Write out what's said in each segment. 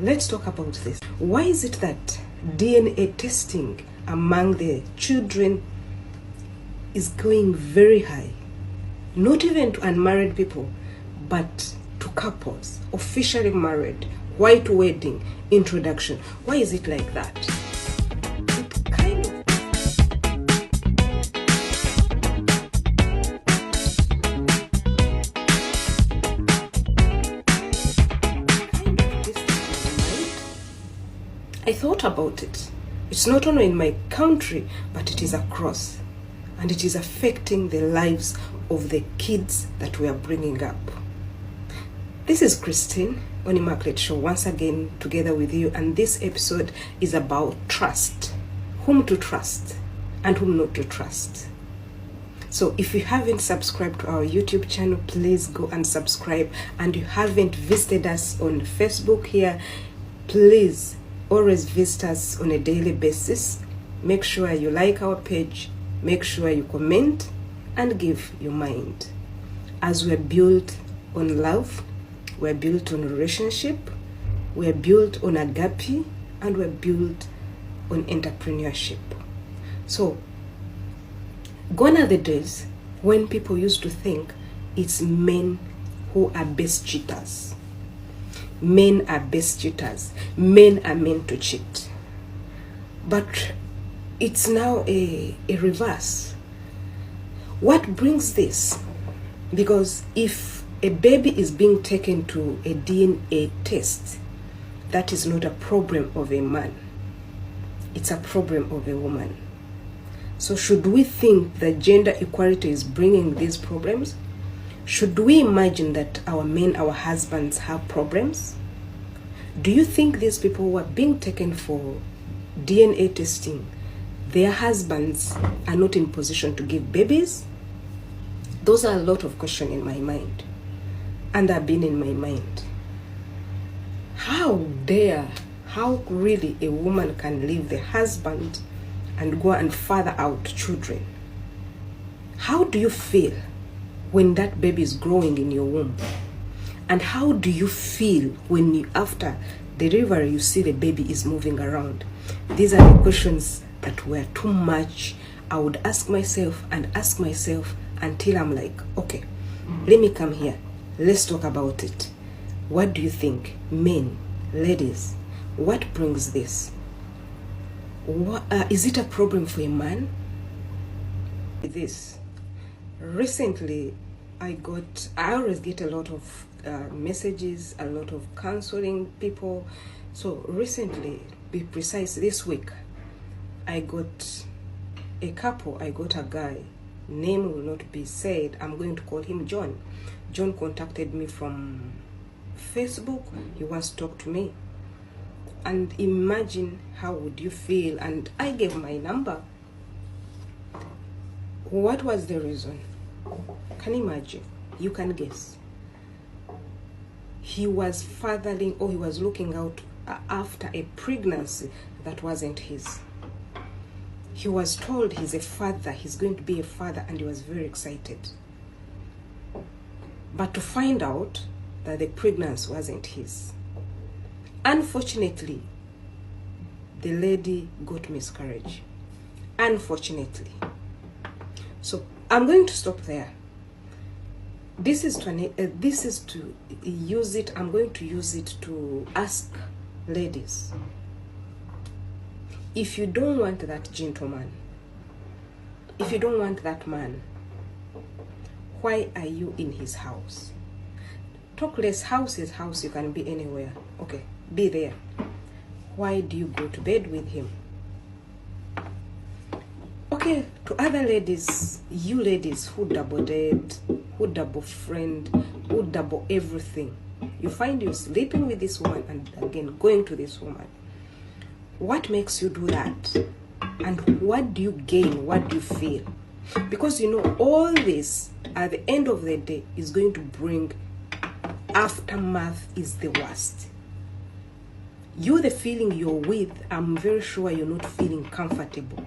let's talk about this. Why is it that DNA testing among the children is going very high? Not even to unmarried people, but to couples, officially married, white wedding, introduction. Why is it like that? It kind of I thought about it. It's not only in my country, but it is across. And it is affecting the lives of the kids that we are bringing up. This is Christine on Immaculate Show, once again together with you. And this episode is about trust. Whom to trust and whom not to trust. So if you haven't subscribed to our YouTube channel, please go and subscribe. And you haven't visited us on Facebook here, please always visit us on a daily basis. Make sure you like our page, make sure you comment and give your mind. As we're built on love, we're built on relationship, we're built on agape, and we're built on entrepreneurship. So gone are the days when people used to think it's men who are best cheaters. Men are best cheaters. Men are meant to cheat. But it's now a reverse. What brings this? Because if a baby is being taken to a DNA test, that is not a problem of a man. It's a problem of a woman. So should we think that gender equality is bringing these problems? Should we imagine that our men, our husbands have problems? Do you think these people who are being taken for DNA testing, their husbands are not in position to give babies? Those are a lot of questions in my mind. And they've been in my mind. How really a woman can leave the husband and go and father out children? How do you feel when that baby is growing in your womb? And how do you feel when you, after delivery, you see the baby is moving around? These are the questions that were too much. I would ask myself until I'm like, okay, let me come here. Let's talk about it. What do you think? Men, ladies, what brings this? Is it a problem for a man? This. Recently, I always get a lot of messages, a lot of counseling people. So recently, be precise, this week, I got a couple, I got a guy, name will not be said, I'm going to call him John. John contacted me from Facebook, he wants to talk to me. And imagine how would you feel, and I gave my number. What was the reason? Can you imagine? You can guess. He was fathering, or he was looking out after a pregnancy that wasn't his. He was told he's a father, he's going to be a father, and he was very excited. But to find out that the pregnancy wasn't his. Unfortunately, the lady got miscarriage. Unfortunately. So I'm going to stop there. This is to use it. I'm going to use it to ask ladies, if you don't want that gentleman, if you don't want that man, why are you in his house? Talk less. House is house. You can be anywhere. Okay, be there. Why do you go to bed with him? Okay, to other ladies, you ladies who double date, who double friend, who double everything, you find you sleeping with this woman and again going to this woman. What makes you do that? And what do you gain? What do you feel? Because you know, all this at the end of the day is going to bring aftermath is the worst. You, the feeling you're with, I'm very sure you're not feeling comfortable.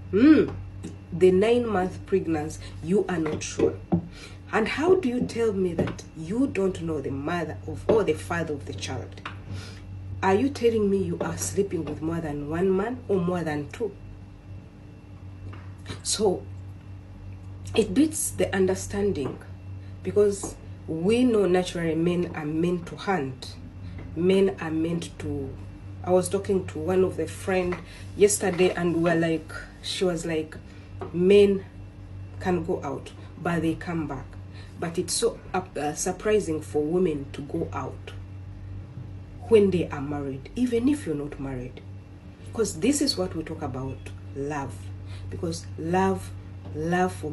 The 9-month pregnancy, you are not sure. And how do you tell me that you don't know the mother of or the father of the child? Are you telling me you are sleeping with more than one man or more than two? So it beats the understanding, because we know naturally men are meant to hunt. Men are meant to... I was talking to one of the friend yesterday, and she was like, men can go out, but they come back. But it's so surprising for women to go out when they are married, even if you're not married. Because this is what we talk about, love. Because love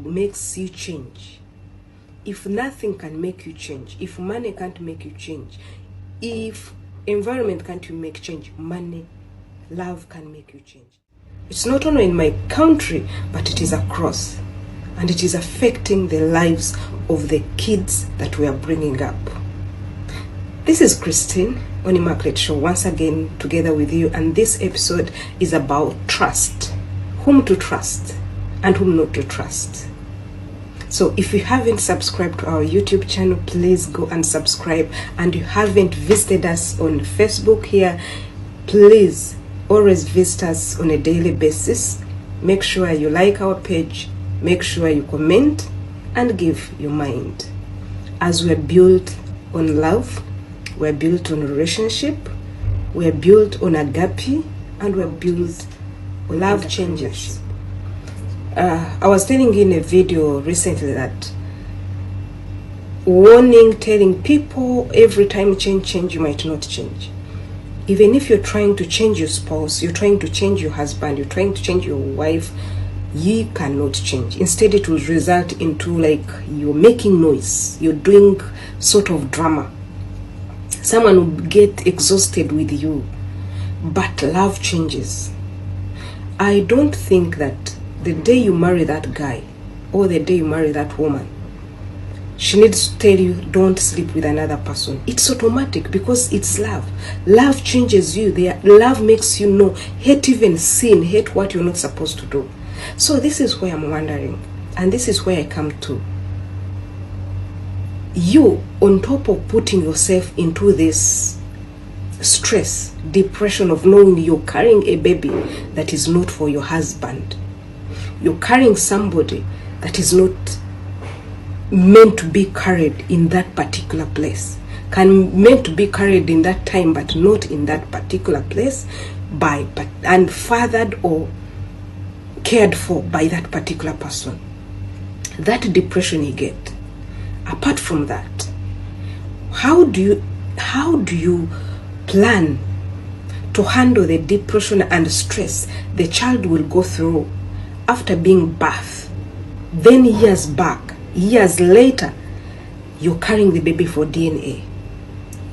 makes you change. If nothing can make you change, if money can't make you change, if environment can't make change, love can make you change. It's not only in my country, but it is across. And it is affecting the lives of the kids that we are bringing up. This is Christine on Immaculate Show, once again together with you, and this episode is about trust. Whom to trust and whom not to trust. So if you haven't subscribed to our YouTube channel, please go and subscribe. And you haven't visited us on Facebook here, please always visit us on a daily basis. Make sure you like our page, make sure you comment and give your mind. As we're built on love, we're built on relationship, we're built on agape, and we're built on love changes. I was telling you in a video recently that telling people every time change, you might not change. Even if you're trying to change your spouse, you're trying to change your husband, you're trying to change your wife, you cannot change. Instead, it will result into like you're making noise, you're doing sort of drama. Someone will get exhausted with you, but love changes. I don't think that the day you marry that guy or the day you marry that woman, she needs to tell you don't sleep with another person. It's automatic, because it's love. Love changes you. Love makes you know, hate even sin, hate what you're not supposed to do. So this is where I'm wondering, and this is where I come to. You, on top of putting yourself into this stress, depression of knowing you're carrying a baby that is not for your husband, you're carrying somebody that is not meant to be carried in that particular place, meant to be carried in that time, but not in that particular place, and fathered or cared for by that particular person. That depression you get. Apart from that, how do you plan to handle the depression and stress the child will go through after being birthed? Then years later, you're carrying the baby for DNA.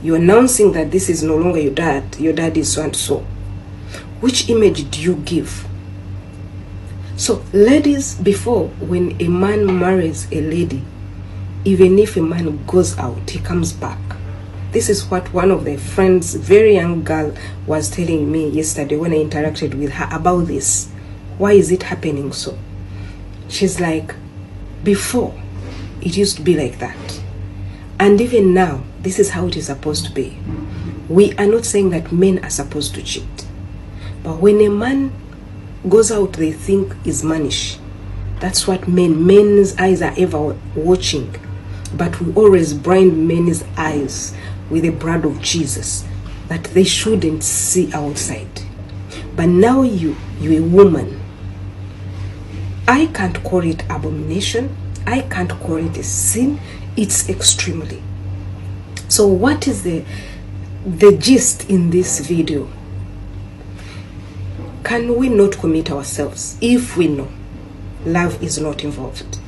You're announcing that this is no longer your dad is so and so. Which image do you give? So ladies, before, when a man marries a lady, even if a man goes out, he comes back. This is what one of the friends, very young girl, was telling me yesterday when I interacted with her about this. Why is it happening so? She's like, before, it used to be like that. And even now, this is how it is supposed to be. We are not saying that men are supposed to cheat. But when a man goes out, they think is mannish. That's what men's eyes are ever watching. But we always blind men's eyes with the blood of Jesus, that they shouldn't see outside. But now you're a woman. I can't call it abomination. I can't call it a sin. It's extremely. So what is the gist in this video? Can we not commit ourselves if we know love is not involved?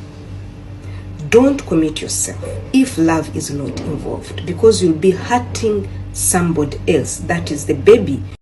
Don't commit yourself if love is not involved, because you'll be hurting somebody else, that is the baby